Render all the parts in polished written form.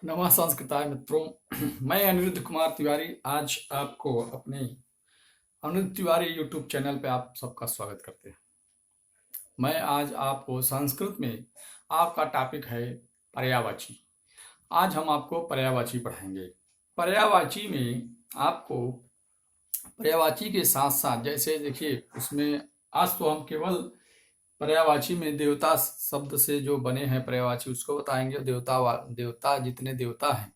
नमः संस्कृताय मित्रों। मैं अनिरुद्ध कुमार तिवारी आज आपको अपने अनिरुद्ध तिवारी यूट्यूब चैनल पे आप सबका स्वागत करते हैं। मैं आज आपको संस्कृत में आपका टॉपिक है पर्यायवाची। आज हम आपको पर्यायवाची पढ़ाएंगे। पर्यायवाची में आपको पर्यायवाची के साथ साथ जैसे देखिए उसमें आज तो हम केवल पर्यायवाची में देवता शब्द से जो बने हैं पर्यायवाची उसको बताएंगे। देवता जितने देवता हैं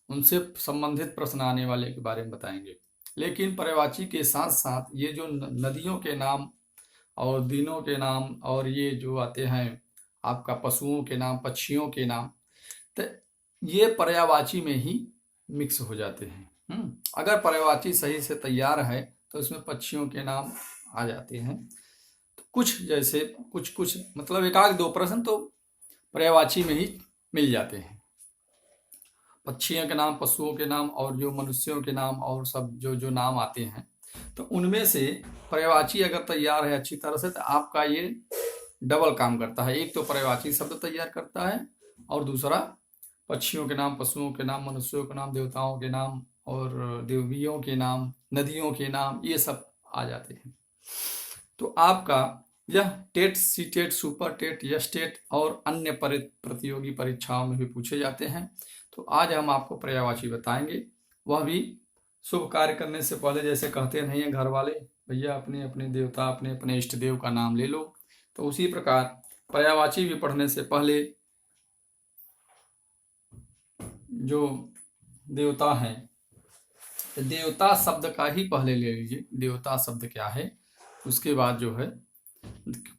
उनसे संबंधित प्रश्न आने वाले के बारे में बताएंगे। लेकिन पर्यायवाची के साथ साथ ये जो नदियों के नाम और दिनों के नाम और ये जो आते हैं आपका पशुओं के नाम, पक्षियों के नाम, तो ये पर्यायवाची में ही मिक्स हो जाते हैं। अगर पर्यायवाची सही से तैयार है तो इसमें पक्षियों के नाम आ जाते हैं। तो कुछ जैसे कुछ कुछ मतलब एक आध दो प्रश्न तो पर्यायवाची में ही मिल जाते हैं। पक्षियों के नाम, पशुओं के नाम और जो मनुष्यों के नाम और सब जो जो नाम आते हैं, तो उनमें से पर्यायवाची अगर तैयार है अच्छी तरह से तो आपका ये डबल काम करता है। एक तो पर्यायवाची शब्द तैयार करता है और दूसरा पक्षियों के नाम, पशुओं के नाम, मनुष्यों के नाम, देवताओं के नाम और देवियों के नाम, नदियों के नाम, ये सब आ जाते हैं। तो आपका यह TET, C TET, super TET, S TET और अन्य प्रतियोगी परीक्षाओं में भी पूछे जाते हैं। तो आज हम आपको पर्यायवाची बताएंगे, वह भी शुभ कार्य करने से पहले। जैसे कहते नहीं है घर वाले, भैया अपने अपने देवता, अपने अपने इष्ट देव का नाम ले लो, तो उसी प्रकार पर्यायवाची भी पढ़ने से पहले जो देवता हैं, देवता शब्द का ही पहले ले लीजिए, देवता शब्द क्या है, उसके बाद जो है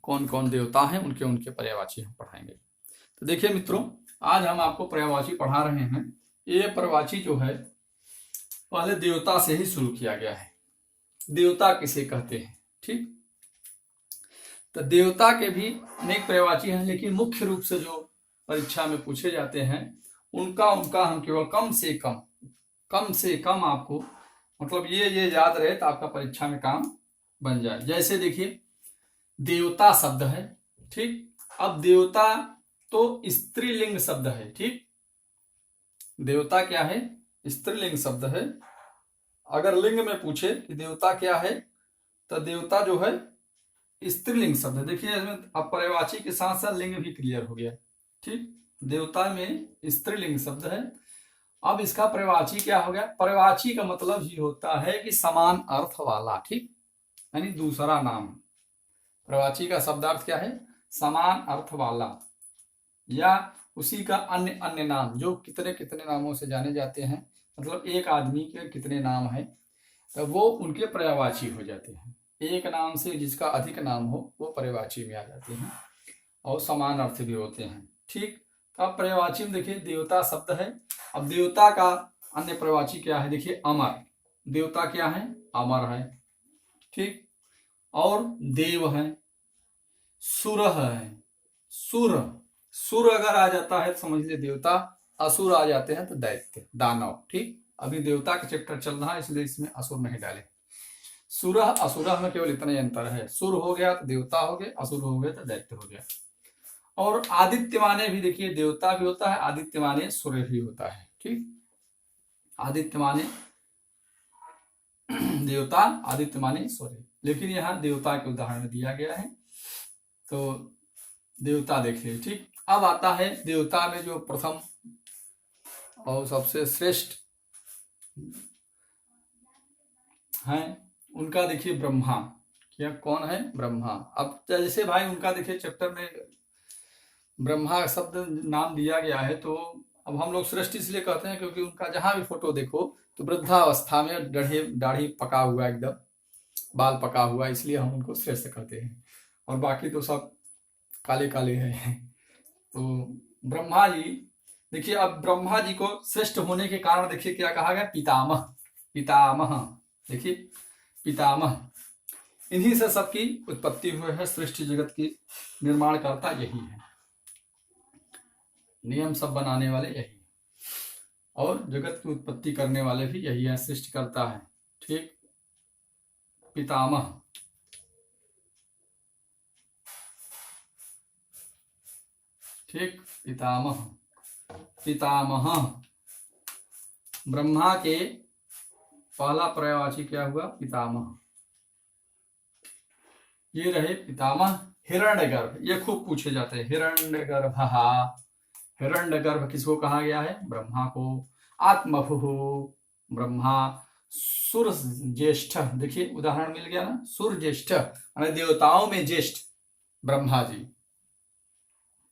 कौन कौन देवता हैं उनके उनके पर्यायवाची हम पढ़ाएंगे। तो देखिए मित्रों, आज हम आपको पर्यायवाची पढ़ा रहे हैं। ये पर्यायवाची जो है पहले देवता से ही शुरू किया गया है। देवता किसे कहते हैं, ठीक। तो देवता के भी अनेक पर्यायवाची हैं, लेकिन मुख्य रूप से जो परीक्षा में पूछे जाते हैं उनका हम केवल कम से कम आपको मतलब ये याद रहे तो आपका परीक्षा में काम बन जाए। जैसे देखिए देवता शब्द है, ठीक। अब देवता तो स्त्रीलिंग शब्द है, ठीक। देवता क्या है? स्त्रीलिंग शब्द है। अगर लिंग में पूछे कि देवता क्या है तो देवता जो है स्त्रीलिंग शब्द है। देखिए इसमें अब पर्यायवाची के साथ साथ लिंग भी क्लियर हो गया, ठीक। देवता में स्त्रीलिंग शब्द है। अब इसका पर्यायवाची क्या हो गया? पर्यायवाची का मतलब ही होता है कि समान अर्थ वाला, ठीक, यानी दूसरा नाम। पर्यायवाची का शब्दार्थ क्या है? समान अर्थ वाला, या उसी का अन्य अन्य नाम, जो कितने कितने नामों से जाने जाते हैं, मतलब एक आदमी के कितने नाम है तो वो उनके पर्यायवाची हो जाते हैं। एक नाम से जिसका अधिक नाम हो वो पर्यायवाची में आ जाते हैं और समान अर्थ भी होते हैं, ठीक। तो अब पर्यायवाची में देखिए देवता शब्द है। अब देवता का अन्य पर्यायवाची क्या है? देखिए अमर, देवता क्या है? अमर है, ठीक। और देव है, सुर है, सुर, सुर अगर आ जाता है तो समझ लीजिए देवता, असुर आ जाते हैं तो दैत्य, दानव, ठीक। अभी देवता का चैप्टर चल रहा है इसलिए इसमें असुर नहीं डाले। सुर असुर में केवल इतना ही अंतर है, सुर हो गया तो देवता हो गए, असुर हो गए तो दैत्य हो गया। और आदित्य माने भी देखिए देवता भी होता है, आदित्य माने सूर्य भी होता है, ठीक। आदित्य माने देवता, आदित्य माने सूर्य, लेकिन यहाँ देवता के उदाहरण दिया गया है तो देवता देखिए, ठीक। अब आता है देवता में जो प्रथम और सबसे श्रेष्ठ हैं उनका देखिए ब्रह्मा। क्या कौन है? ब्रह्मा। अब जैसे भाई उनका देखिए चैप्टर में ब्रह्मा शब्द नाम दिया गया है, तो अब हम लोग श्रेष्ठ इसलिए कहते हैं क्योंकि उनका जहां भी फोटो देखो तो वृद्धावस्था में दाढ़ी पका हुआ, एकदम बाल पका हुआ, इसलिए हम उनको श्रेष्ठ कहते हैं। और बाकी तो सब काले काले हैं। तो ब्रह्मा जी देखिए, अब ब्रह्मा जी को श्रेष्ठ होने के कारण देखिए क्या कहा गया? पितामह, पितामह, देखिए पितामह, इन्हीं से सबकी उत्पत्ति हुई है। सृष्टि जगत की निर्माण करता यही है, नियम सब बनाने वाले यही, और जगत की उत्पत्ति करने वाले भी यही है, सृष्टि करता है, ठीक। पितामह, ठीक, पितामह। पितामह। ब्रह्मा के पहला पर्यायवाची क्या हुआ? पितामह। ये रहे पितामह। हिरण्यगर्भ, ये खूब पूछे जाते हैं। हिरण्यगर्भ, हिरण्यगर्भ किसको कहा गया है? ब्रह्मा को। आत्मभु, ब्रह्मा। सुर ज्येष्ठ, देखिए उदाहरण मिल गया ना, सुर ज्येष्ठ यानी देवताओं में ज्येष्ठ ब्रह्मा जी।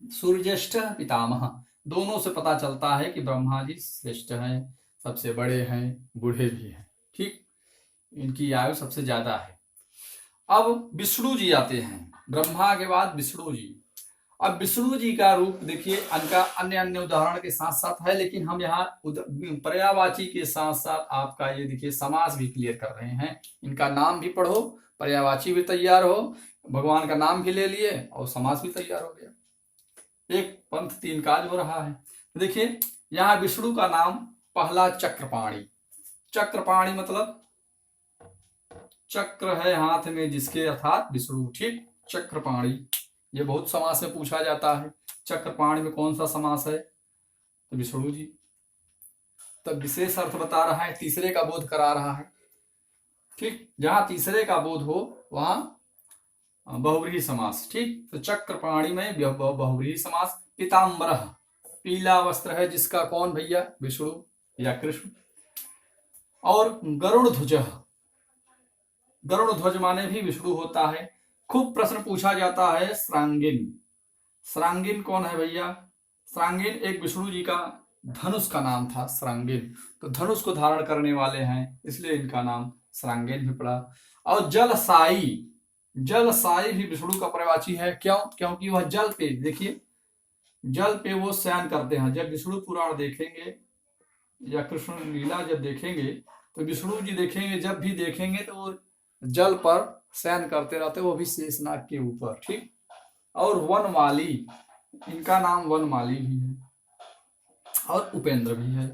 सूर्य ज्येष्ठ पितामह, दोनों से पता चलता है कि ब्रह्मा जी श्रेष्ठ हैं, सबसे बड़े हैं, बूढ़े भी हैं। ठीक, इनकी आयु सबसे ज्यादा है। अब विष्णु जी आते हैं, ब्रह्मा के बाद विष्णु जी। अब विष्णु जी का रूप देखिए, इनका अन्य अन्य उदाहरण के साथ साथ है, लेकिन हम यहाँ पर्यायवाची के साथ साथ आपका ये देखिए समास भी क्लियर कर रहे हैं। इनका नाम भी पढ़ो, पर्यायवाची भी तैयार हो, भगवान का नाम भी ले लिए और समास भी तैयार हो गया। एक पंथ तीन काज हो रहा है। देखिए यहाँ विष्णु का नाम पहला चक्रपाणी। चक्रपाणी मतलब चक्र है हाथ में जिसके, अर्थात विष्णु। ठीक, चक्रपाणी, ये बहुत समास में पूछा जाता है। चक्रपाणी में कौन सा समास है? तो विष्णु जी। तब विशेष अर्थ बता रहा है, तीसरे का बोध करा रहा है। ठीक, जहां तीसरे का बोध हो वहां बहुव्रीहि समास। ठीक, तो चक्रपाणी में बहुव्रीहि समास। पीताम्बर, पीला वस्त्र है जिसका, कौन भैया? विष्णु या कृष्ण। और गरुड़ ध्वज, गरुड़ ध्वज माने भी विष्णु होता है। खूब प्रश्न पूछा जाता है श्रांगिन। श्रांगिन कौन है भैया? श्रांगिन एक विष्णु जी का धनुष का नाम था, श्रांगिन। तो धनुष को धारण करने वाले हैं, इसलिए इनका नाम श्रांगिन भी पड़ा। और जलसाई, जलसाई भी विष्णु का पर्यायवाची है। क्यों? क्योंकि वह जल पे, देखिए जल पे वो शयन करते हैं। जब विष्णु पुराण देखेंगे या कृष्ण लीला जब देखेंगे तो विष्णु जी देखेंगे, जब भी देखेंगे तो वो जल पर शयन करते रहते, वो भी शेषनाग के ऊपर। ठीक, और वनमाली, इनका नाम वनमाली भी है और उपेंद्र भी है।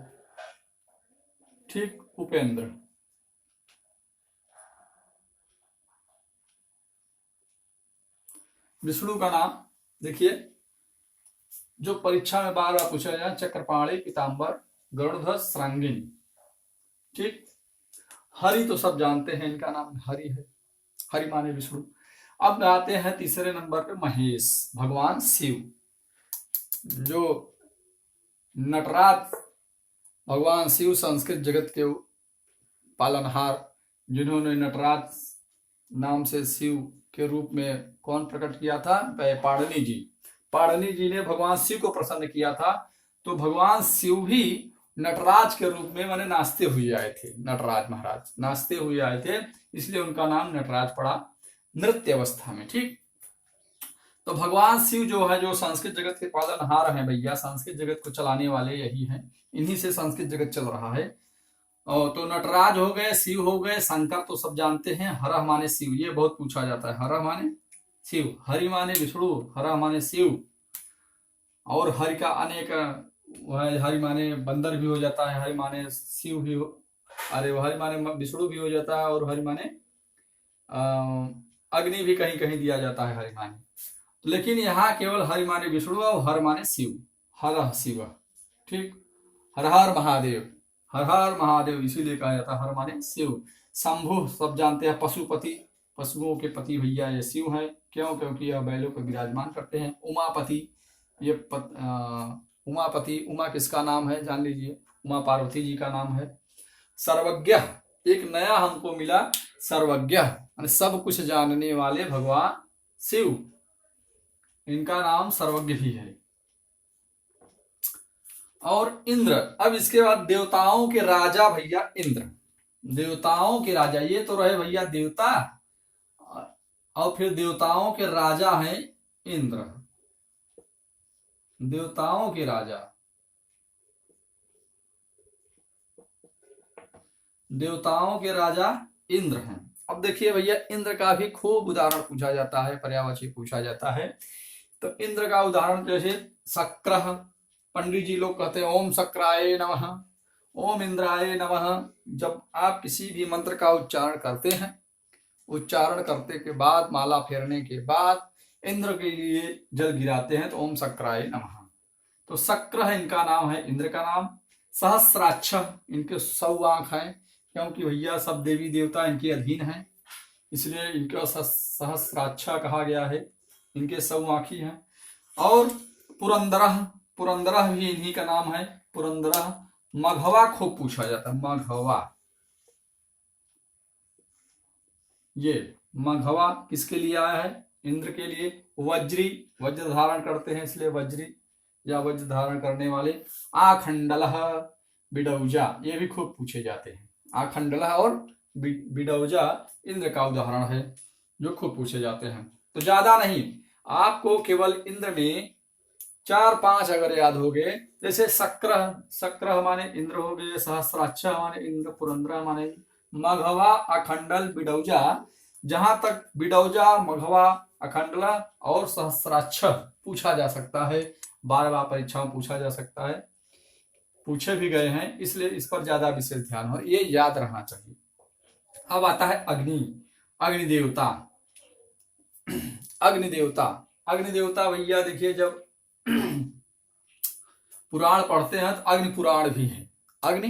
ठीक, उपेंद्र। विष्णु का नाम देखिए, जो परीक्षा में बार बार पूछा जाए, चक्रपाणी, पीताम्बर, गरुड़ध्वज, श्रांगिन। ठीक, हरि तो सब जानते हैं, इनका नाम हरि है, हरि माने विष्णु। अब आते हैं तीसरे नंबर पे महेश, भगवान शिव। जो नटराज भगवान शिव संस्कृत जगत के पालनहार, जिन्होंने नटराज नाम से शिव के रूप में कौन प्रकट किया था? पाणिनि जी। पाणिनि जी ने भगवान शिव को प्रसन्न किया था। तो भगवान शिव भी नटराज के रूप में माने नाचते हुए आए थे। नटराज महाराज नाचते हुए आए थे, इसलिए उनका नाम नटराज पड़ा, नृत्य अवस्था में। ठीक, तो भगवान शिव जो है, जो संस्कृत जगत के पालनहार हैं भैया, संस्कृत जगत को चलाने वाले यही हैं, इन्हीं से संस्कृत जगत चल रहा है। तो नटराज हो गए, शिव हो गए, शंकर तो सब जानते हैं। हर माने शिव, ये बहुत पूछा जाता है। हर माने शिव, हरि माने विष्णु, हर माने शिव। और हरि का अनेक, हरि माने बंदर भी हो जाता है, हरि माने शिव भी हो, अरे हरि माने विष्णु भी हो जाता है, और हरि माने अग्नि भी कहीं कहीं दिया जाता है हरि माने। लेकिन यहाँ केवल हरि माने विष्णु और हर माने शिव, हर शिव। ठीक, हर हर महादेव, हर हर महादेव इसीलिए कहा जाता है हर माने शिव। शंभु सब जानते हैं, पशुपति, पशुओं के पति भैया ये शिव है। क्यों? क्योंकि यह बैलों पर विराजमान करते हैं। उमापति, ये उमापति, उमा किसका नाम है जान लीजिए, उमा पार्वती जी का नाम है। सर्वज्ञ, एक नया हमको मिला, सर्वज्ञ सब कुछ जानने वाले भगवान शिव, इनका नाम सर्वज्ञ भी है। और इंद्र, अब इसके बाद देवताओं के राजा भैया इंद्र, देवताओं के राजा, ये तो रहे भैया देवता, और फिर देवताओं के राजा हैं इंद्र। देवताओं के राजा, देवताओं के राजा इंद्र हैं। अब देखिए भैया, इंद्र का भी खूब उदाहरण पूछा जाता है, पर्यायवाची पूछा जाता है। तो इंद्र का उदाहरण जैसे शक्र, पंडित जी लोग कहते हैं ओम शक्राय नमः, ओम इंद्राय नमः। जब आप किसी भी मंत्र का उच्चारण करते हैं, उच्चारण करते के बाद, माला फेरने के बाद इंद्र के लिए जल गिराते हैं, तो ओम शक्राय नमः। तो शक्र इनका नाम है, इंद्र का नाम। सहस्राक्ष, इनके 100 आंख हैं, क्योंकि भैया सब देवी देवता इनके अधीन हैं, इसलिए इनका सहस्राक्ष कहा गया है। इनके 100 आंखी हैं। और पुरंदरः, पुरंदरः भी इन्हीं का नाम है, पुरंदरः। मघवा खूब पूछा जाता है, मघवा। ये मघवा किसके लिए आया है? इंद्र के लिए। वज्री, वज्र धारण करते हैं इसलिए वज्री या वज्र धारण करने वाले। आखंडलः, बिडौजा, ये भी खूब पूछे जाते हैं। आखंडलः और बिडौजा इंद्र का उदाहरण है जो खूब पूछे जाते हैं। तो ज्यादा नहीं, आपको केवल इंद्र में 4-5 अगर याद हो गए, जैसे शक्र, शक्र माने इंद्र हो गए, सहस्राक्ष माने इंद्र, पुरंदर माने मघवा, अखंडल, बिडौजा। जहां तक बिडौजा, मघवा, अखंडला और सहस्राक्ष पूछा जा सकता है, बार परीक्षा में पूछा जा सकता है, पूछे भी गए हैं, इसलिए इस पर ज्यादा विशेष ध्यान हो, ये याद रहना चाहिए। अब आता है अग्नि, अग्निदेवता। अग्निदेवता, अग्निदेवता भैया देखिए, जब पुराण पढ़ते हैं तो अग्नि पुराण भी है, अग्नि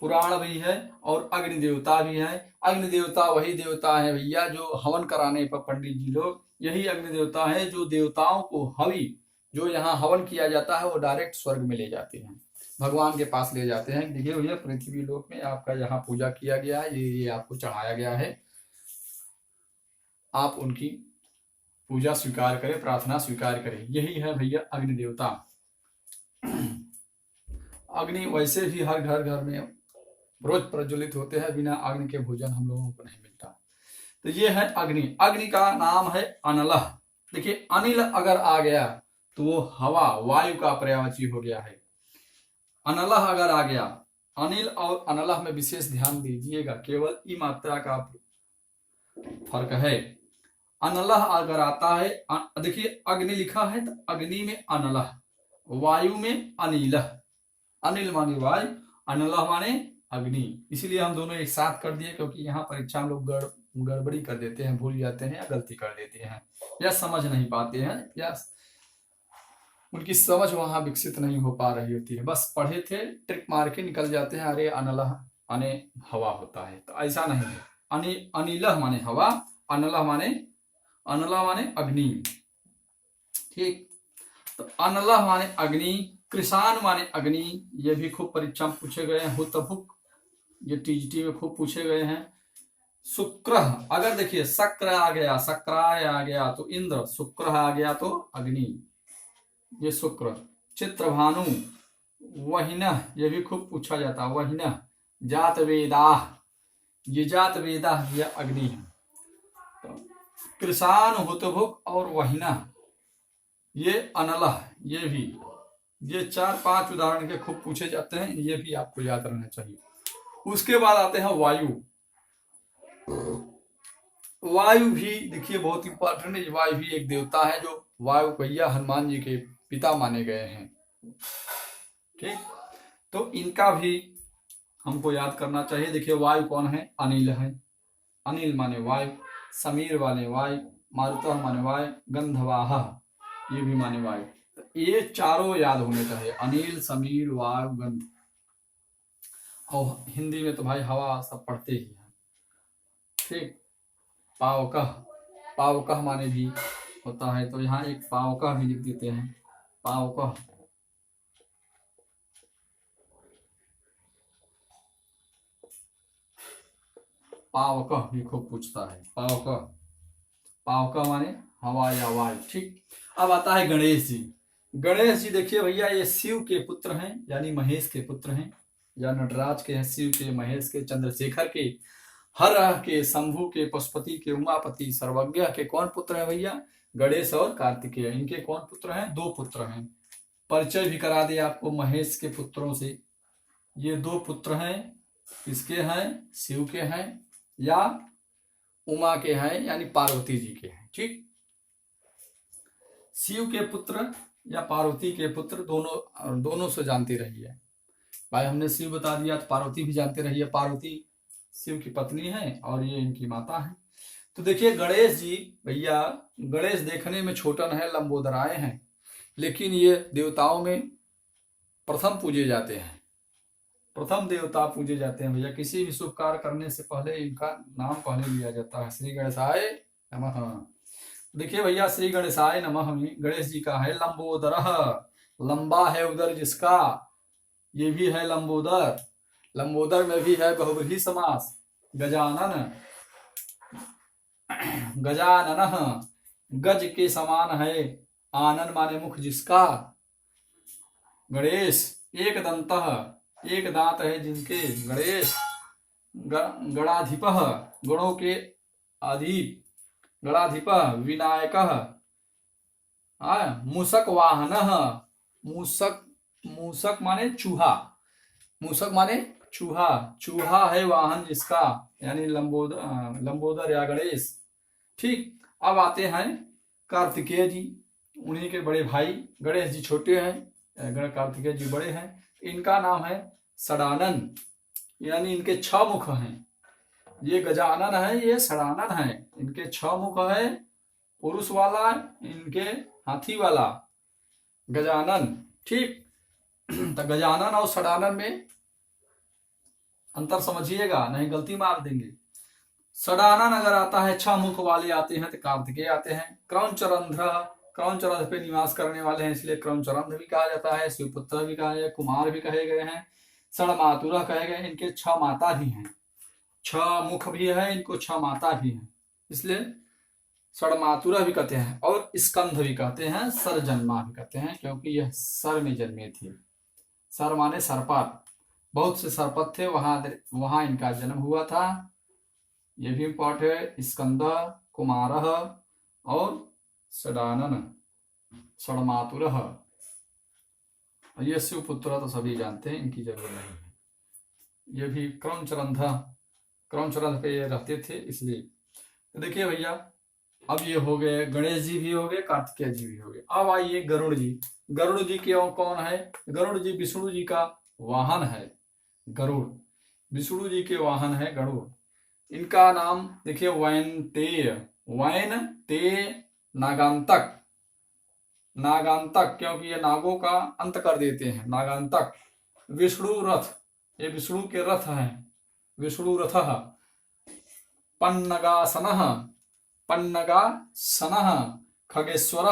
पुराण भी है और अग्नि देवता भी है। अग्नि देवता वही देवता है भैया जो हवन कराने पर पंडित जी लोग, यही अग्नि देवता है जो देवताओं को हवि, जो यहाँ हवन किया जाता है वो डायरेक्ट स्वर्ग में ले जाते हैं, भगवान के पास ले जाते हैं। देखिए भैया, पृथ्वी लोक में आपका यहाँ पूजा किया गया है, ये आपको चढ़ाया गया है, आप उनकी पूजा स्वीकार करें, प्रार्थना स्वीकार करें, यही है भैया अग्नि देवता। अग्नि वैसे भी हर घर घर में रोज प्रज्वलित होते हैं, बिना अग्नि के भोजन हम लोगों को नहीं मिलता। तो ये है अग्नि। अग्नि का नाम है अनलः। देखिए अनिल अगर आ गया तो वो हवा, वायु का पर्यायवाची हो गया है। अनलः अगर आ गया, अनिल और अनलः में विशेष ध्यान दीजिएगा, केवल ई मात्रा का फर्क है। अनलः अगर आता है, देखिए अग्नि लिखा है तो अग्नि में अनलः, वायु में अनिलः। अनिल माने वायु, अनलः माने अग्नि, इसीलिए हम दोनों एक साथ कर दिए, क्योंकि यहाँ परीक्षा में लोग गड़बड़ी कर देते हैं, भूल जाते हैं या गलती कर देते हैं या समझ नहीं पाते हैं, या उनकी समझ वहां विकसित नहीं हो पा रही होती है, बस पढ़े थे ट्रिक मार के निकल जाते हैं, अरे अनलः अने हवा होता है, तो ऐसा नहीं है। अनिलः माने हवा, अनलः माने अग्नि। ठीक, तो अनलः माने अग्नि, कृषाण माने अग्नि, ये भी खूब परीक्षा में पूछे गए हैं। हुतभुक, ये टीजीटी में खूब पूछे गए हैं। शुक्र, अगर देखिए शक्र आ गया, शक्राय आ गया तो इंद्र, शुक्र आ गया तो अग्नि, ये शुक्र। चित्रभानु, वहिनः, ये भी खूब पूछा जाता, वहिनः। जात वेदाः, ये जात वेदाः ये अग्नि है। तो कृषाण, हुतभुक और वहिनः ये अनलः, ये भी, ये 4-5 उदाहरण के खूब पूछे जाते हैं, ये भी आपको याद रहना चाहिए। उसके बाद आते हैं वायु। वायु भी देखिए बहुत इंपॉर्टेंट है, वायु भी एक देवता है, जो वायु भैया हनुमान जी के पिता माने गए हैं। ठीक, तो इनका भी हमको याद करना चाहिए। देखिए वायु कौन है? अनिल है, अनिल माने वायु, समीर माने वायु, मारुतः माने वायु, गंधवाह ये भी माने वायु। तो ये चारों याद होने चाहिए, अनिल, समीर, वायु, गंध। और हिंदी में तो भाई हवा सब पढ़ते ही हैं। ठीक, पावकः, पावकः माने भी होता है, तो यहाँ एक पावकः भी लिख देते हैं, पावकः। पावकः भी खूब पूछता है, पावकः, पावकः माने हवा या वायु। ठीक, अब आता है गणेश जी। गणेश जी देखिए भैया, ये शिव के पुत्र हैं, यानी महेश के पुत्र हैं, या नटराज के हैं, शिव के, महेश के, चंद्रशेखर के, हर के, शंभु के, पशुपति के, उमापति, सर्वज्ञ के कौन पुत्र है भैया? गणेश और कार्तिकेय। इनके कौन पुत्र हैं? 2 पुत्र हैं। परिचय भी करा दे आपको महेश के पुत्रों से। ये 2 पुत्र हैं, किसके हैं? शिव के हैं या उमा के हैं, यानी पार्वती जी के हैं। ठीक, शिव के पुत्र या पार्वती के पुत्र, दोनों से जानती रहिए भाई। हमने शिव बता दिया तो पार्वती भी जानते रहिए। पार्वती शिव की पत्नी है और ये इनकी माता है। तो देखिए गणेश जी भैया, गणेश देखने में छोटन है, लंबोदराए हैं, लेकिन ये देवताओं में प्रथम पूजे जाते हैं, प्रथम देवता पूजे जाते हैं भैया। किसी भी शुभ कार्य करने से पहले इनका नाम पहले लिया जाता है। श्री गणेशाय नमः। देखिए भैया, श्री गणेशाय नमः में गणेश जी का है लंबोदर, लंबा है उदर जिसका, ये भी है लंबोदर। लंबोदर में भी है बहुव्रीहि समास। गजानन, गजानन, गज के समान है, आनन माने मुख जिसका। गणेश एक दंत, एक दांत है जिनके। गणेश गणाधिप, गणों के अधिप, गणाधिप। विनायक, मूषक वाहन, मूषक, मूषक माने चूहा, मूषक माने चूहा, चूहा है वाहन जिसका, यानी लंबोदर, लंबोदर या गणेश। ठीक, अब आते हैं कार्तिकेय जी, उन्हीं के बड़े भाई। गणेश जी छोटे हैं, कार्तिकेय जी बड़े हैं। इनका नाम है षडानन, यानी इनके 6 मुख हैं। ये गजानन है, ये षडानन है। इनके 6 मुख है, पुरुष वाला, इनके हाथी वाला। गजानन, ठीक। तो गजानन और षडानन में अंतर समझिएगा, नहीं गलती मार देंगे। षडानन अगर आता है, 6 मुख वाले आते हैं तो कार्तिकेय आते हैं। क्रौंचरंध्र, क्रौंचरंध्र पे निवास करने वाले हैं, इसलिए क्रौंचरंध्र भी कहा जाता है। शिवपुत्र भी कहा है, कुमार भी कहे गए हैं, षडमातुर कहे गए। इनके 6 माता भी हैं, 6 मुख भी है, इनको 6 माता भी हैं, इसलिए षडमातुर भी कहते हैं। और स्कंध भी कहते हैं, सरजन्मा भी कहते हैं, क्योंकि यह सर में जन्मे थे। सर माने सरपत, बहुत से सरपत थे, वहां इनका जन्म हुआ था। ये भी इम्पोर्टेंट है। स्कंद, कुमार और षडानन, षडमातुर। ये शिवपुत्र तो सभी जानते हैं, इनकी जरूरत नहीं है। ये भी क्रौंचरंध्र, क्रौंचरंध्र पे ये रहते थे, इसलिए। तो देखिए भैया, अब ये हो गए, गणेश जी भी हो गए, कार्तिकेय जी भी हो गए। अब आइए गरुड़ जी। गरुड़ जी कौन है? गरुड़ जी विष्णु जी का वाहन है। गरुड़ विष्णु जी के वाहन है गरुड़। इनका नाम देखिए वैनतेय, वैन ते नागांतक, नागांतक, क्योंकि ये नागों का अंत कर देते हैं, नागांतक। विष्णु रथ, ये विष्णु के रथ हैं, विष्णु रथ। पन्नगासन, पन्नगासन। खगेश्वर,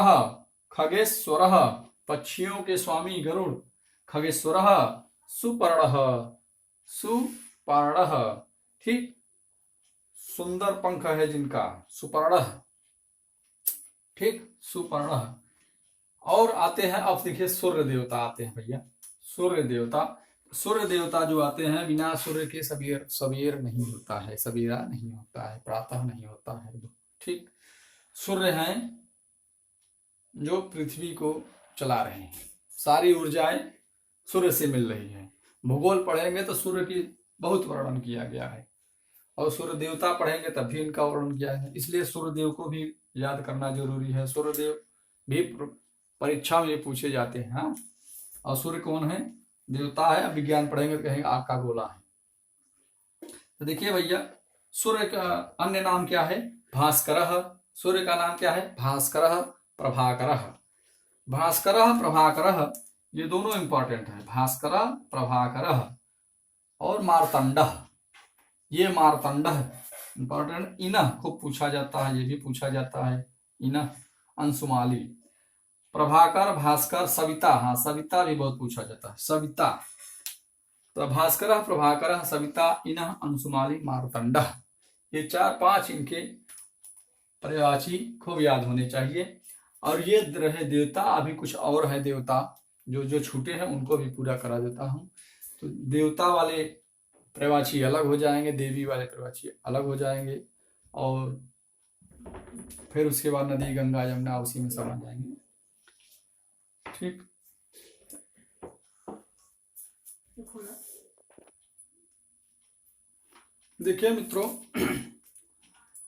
खगेश्वर, पक्षियों के स्वामी गरुड़। खगेश्वर, सुपर्ण, सुपर्ण, ठीक, सुंदर पंख है जिनका, सुपर्ण, ठीक, सुपर्ण। और आते हैं, अब देखिए सूर्य देवता आते हैं भैया। सूर्य देवता, सूर्य देवता जो आते हैं, बिना सूर्य के सवेर नहीं होता है, सवेरा नहीं होता है, प्रातः नहीं होता है, ठीक। सूर्य हैं जो पृथ्वी को चला रहे हैं, सारी ऊर्जाएं सूर्य से मिल रही है। भूगोल पढ़ेंगे तो सूर्य की बहुत वर्णन किया गया है, और सूर्य देवता पढ़ेंगे तब भी इनका वर्णन किया है, इसलिए सूर्यदेव को भी याद करना जरूरी है। सूर्यदेव भी परीक्षा में पूछे जाते हैं। हाँ, और सूर्य कौन है? देवता है। विज्ञान पढ़ेंगे तो कहेंगे आग का गोला है। तो देखिए भैया, सूर्य का अन्य नाम क्या है? भास्कर। सूर्य का नाम क्या है? भास्कर, प्रभाकर। भास्कर, प्रभाकर, ये दोनों इंपॉर्टेंट है, भास्कर, प्रभाकर। और मार्तंड, ये मार्तंड इंपॉर्टेंट। इनह खूब पूछा जाता है, ये भी पूछा जाता है, इनह। अंशुमाली, प्रभाकर, भास्कर, सविता। हाँ, सविता भी बहुत पूछा जाता है, सविता। तो भास्कर, प्रभाकर, सविता, इनह, अंशुमाली, मार्तंड, ये 4-5 इनके पर्यायवाची खूब याद होने चाहिए। और ये रहे देवता। अभी कुछ और है देवता जो छूटे हैं, उनको भी पूरा करा देता हूँ। तो देवता वाले पर्यायवाची अलग हो जाएंगे, देवी वाले पर्यायवाची अलग हो जाएंगे, और फिर उसके बाद नदी, गंगा, यमुना उसी में सब आ जाएंगे, ठीक। देखिए मित्रों,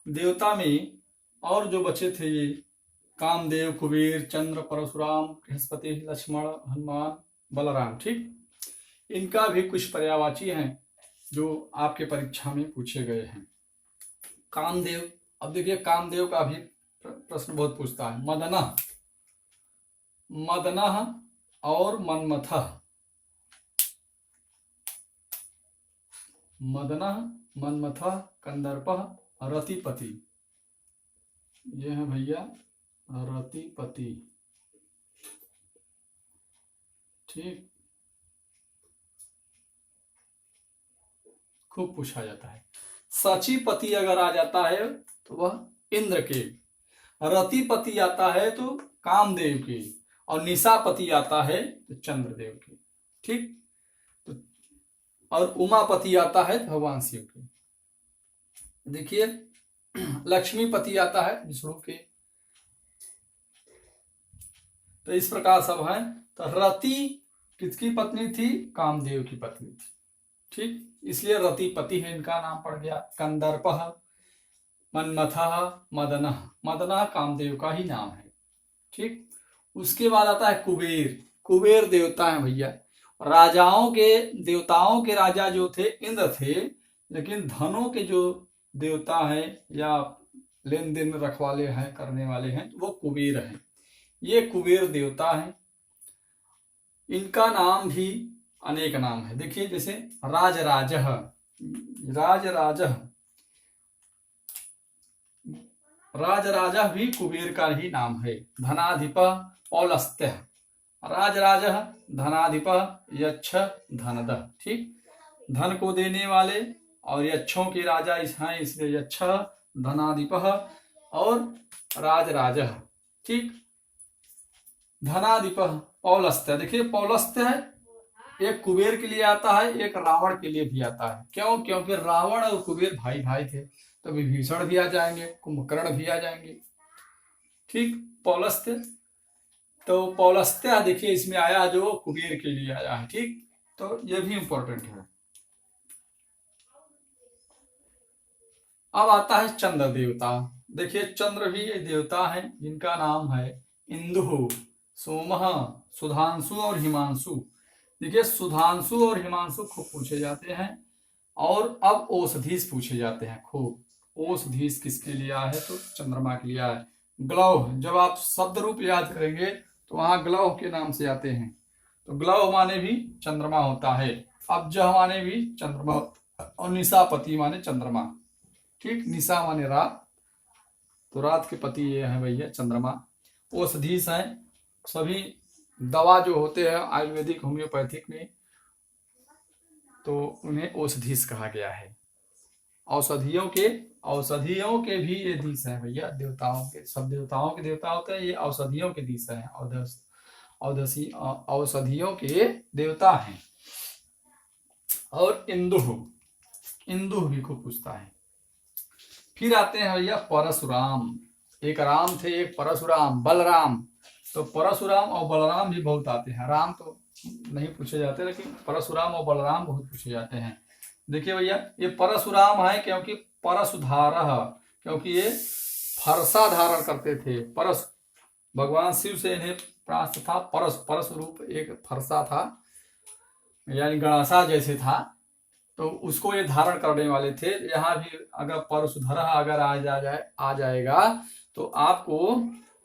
देवता में और जो बचे थे, ये कामदेव, कुबेर, चंद्र, परशुराम, बृहस्पति, लक्ष्मण, हनुमान, बलराम, ठीक। इनका भी कुछ पर्यायवाची हैं जो आपके परीक्षा में पूछे गए हैं। कामदेव, अब देखिए कामदेव का भी प्रश्न बहुत पूछता है। मदन, मदन और मनमथ, मदनः, मन्मथः, कंदर्पः, रतिपति। ये है भैया रतिपति। ठीक, खूब पूछा जाता है। सचीपति अगर आ जाता है तो वह इंद्र के, रतिपति आता है तो कामदेव के, और निशापति आता है तो चंद्रदेव के। ठीक, तो और उमापति आता है तो भगवान शिव के। देखिए लक्ष्मीपति आता है विष्णु के। तो इस प्रकार सब है। तो रति किसकी पत्नी थी? कामदेव की पत्नी थी। ठीक, इसलिए रतिपति है, इनका नाम पड़ गया। कंदर्पः, मन्मथः, मदनः। मदनः कामदेव का ही नाम है। ठीक, उसके बाद आता है कुबेर। कुबेर देवता है भैया। राजाओं के, देवताओं के राजा जो थे इंद्र थे, लेकिन धनों के जो देवता हैं या लेन देन में रखवाले हैं, करने वाले हैं, वो कुबेर हैं। ये कुबेर देवता हैं। इनका नाम भी अनेक नाम है। देखिए जैसे राजराजः, राजराजः, राजराजः भी कुबेर का ही नाम है। धनाधिपः पौलस्त्यः, राजराजः धनाधिपः यक्ष धनदः। ठीक, धन को देने वाले और यक्षों के राजा इस हैं, इसलिए यक्ष धनाधिपः और राजराजः। ठीक, धनाधिपः पौलस्त्य। देखिए पौलस्त्य है, एक कुबेर के लिए आता है, एक रावण के लिए भी आता है। क्यों? क्योंकि रावण और कुबेर भाई भाई थे, तो विभीषण भी आ जाएंगे, कुंभकर्ण भी आ जाएंगे। ठीक, पौलस्त्य। तो पौलस्त्य देखिए इसमें आया जो कुबेर के लिए आया है। ठीक, तो ये भी इंपॉर्टेंट है। अब आता है चंद्र देवता। देखिए चंद्र भी ये देवता है जिनका नाम है इंदु, सोमः, सुधांशु और हिमांशु। देखिए सुधांशु और हिमांशु खूब पूछे जाते हैं। और अब औषधीश पूछे जाते हैं खूब। औषधीश किसके लिए आया है? तो चंद्रमा के लिए आया है। ग्लव, जब आप शब्द रूप याद करेंगे तो वहां ग्लव के नाम से आते हैं। तो ग्लव माने भी चंद्रमा होता है, अब्ज माने भी चंद्रमा, और निशापति माने चंद्रमा। ठीक, निशा माने रात, तो रात के पति ये है भैया चंद्रमा। औषधीश है, सभी दवा जो होते हैं आयुर्वेदिक होम्योपैथिक में, तो उन्हें औषधीश कहा गया है। औषधियों के भी ये धीश है भैया। देवताओं के, सब देवताओं के देवता होते हैं, ये औषधियों के धीश है, औषधियों के देवता हैं। और इंदु भी खूब पूछता है। फिर आते हैं भैया परशुराम। एक राम थे, एक परशुराम, बलराम। तो परशुराम और बलराम भी बहुत आते हैं। राम तो नहीं पूछे जाते, लेकिन परशुराम और बलराम बहुत पूछे जाते हैं। देखिए भैया ये परशुराम है क्योंकि परशुधारः, क्योंकि ये फरसा धारण करते थे। परस, भगवान शिव से इन्हें प्राप्त था। परस रूप एक फरसा था, यानी गणासा जैसे था, तो उसको ये धारण करने वाले थे। यहाँ भी अगर परशुधर अगर आ जाएगा तो आपको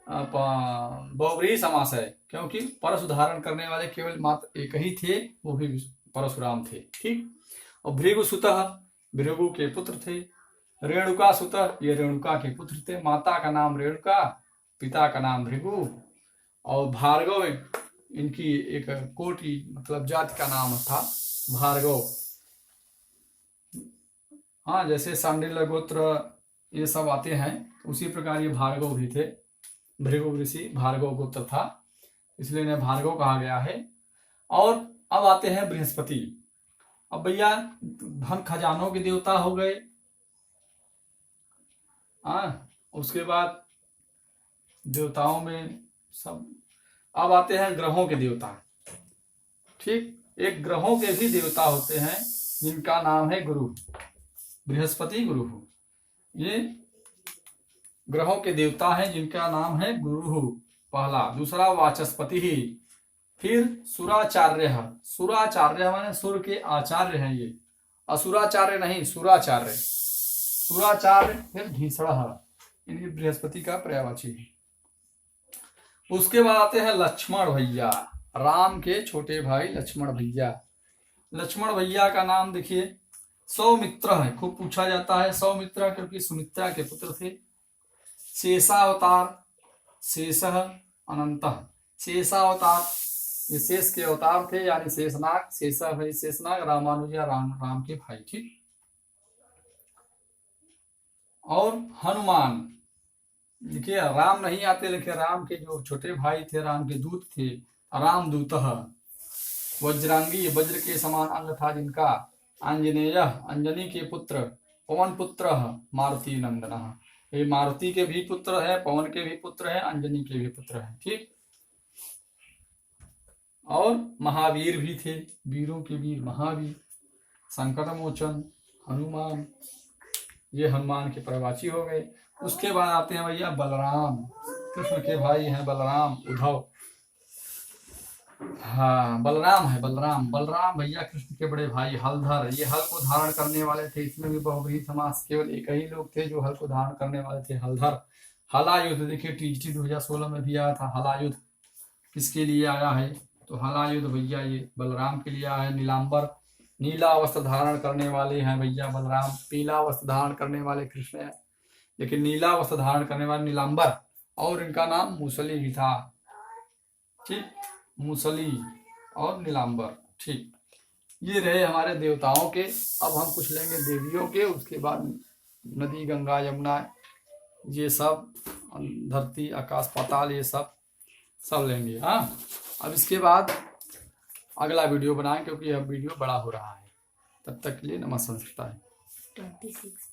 बहुव्रीहि समास है, क्योंकि परशु धारण करने वाले केवल मात्र एक ही थे, वो भी परशुराम थे। ठीक, और भृगु सुतः, भृगु के पुत्र थे। रेणुका सुतः, ये रेणुका के पुत्र थे। माता का नाम रेणुका, पिता का नाम भृगु। और भार्गव इनकी एक कोटि मतलब जाति का नाम था भार्गव। हाँ, जैसे सांडिल्य गोत्र ये सब आते हैं, उसी प्रकार ये भार्गव भी थे। भृगु ऋषि भार्गव गोत्र था, इसलिए इन्हें भार्गव कहा गया है। और अब आते हैं बृहस्पति। अब भैया धन खजानों के देवता हो गए। उसके बाद देवताओं में सब, अब आते हैं ग्रहों के देवता। ठीक, एक ग्रहों के भी देवता होते हैं जिनका नाम है गुरु, बृहस्पति गुरु। ये ग्रहों के देवता हैं जिनका नाम है गुरु, पहला। दूसरा वाचस्पति ही। फिर सुराचार्य। सुराचार्य माने सुर के आचार्य हैं ये, असुराचार्य नहीं, सुराचार्य। सुराचार्य। फिर घीसड़ः, इन्हीं बृहस्पति का पर्यायवाची है। उसके बाद आते हैं लक्ष्मण भैया, राम के छोटे भाई लक्ष्मण भैया। लक्ष्मण भैया का नाम देखिए सौमित्र है, खूब पूछा जाता है सौमित्र, क्योंकि सुमित्रा के पुत्र थे। शेषावतार, शेष अनंत, शेषावतार ये शेष के अवतार थे, यानी शेषनाग, शेष भाई शेषनाग, रामानुजा राम के भाई। ठीक। और हनुमान, देखिए राम नहीं आते, लेकिन राम के जो छोटे भाई थे, राम के दूत थे, रामदूत। वज्रांगी, वज्र के समान अंग था जिनका। आंजनेय, अंजनी के पुत्र। पवन पुत्र, मारुति नंदन, ये मारुति के भी पुत्र है, पवन के भी पुत्र है, अंजनी के भी पुत्र है। ठीक। और महावीर भी थे, वीरों के वीर महावीर। संकट मोचन हनुमान, ये हनुमान के प्रवाची हो गए। उसके बाद आते हैं भैया बलराम, कृष्ण के भाई हैं बलराम, उद्धव। हाँ बलराम है, बलराम भैया कृष्ण के बड़े भाई। हलधर, ये हल को धारण करने वाले थे, इसमें भी बहुब्रीहि समास, केवल एक ही लोग थे जो हल को धारण करने वाले थे, हलधर। हलायुद्ध, देखिए टीजीटी 2016 में भी आया था हलायुद्ध, किसके लिए आया है, तो हलायुद्ध भैया ये बलराम के लिए आया है। नीलांबर, नीला वस्त्र धारण करने वाले हैं भैया बलराम, पीला वस्त्र धारण करने वाले कृष्ण है, लेकिन नीला वस्त्र धारण करने वाले नीलांबर, और इनका नाम मूसली भी था। ठीक, मूसली और नीलांबर। ठीक, ये रहे हमारे देवताओं के। अब हम कुछ लेंगे देवियों के, उसके बाद नदी गंगा यमुना ये सब, धरती आकाश पाताल ये सब लेंगे। हाँ, अब इसके बाद अगला वीडियो बनाएं, क्योंकि अब वीडियो बड़ा हो रहा है। तब तक के लिए नमस्ते। 26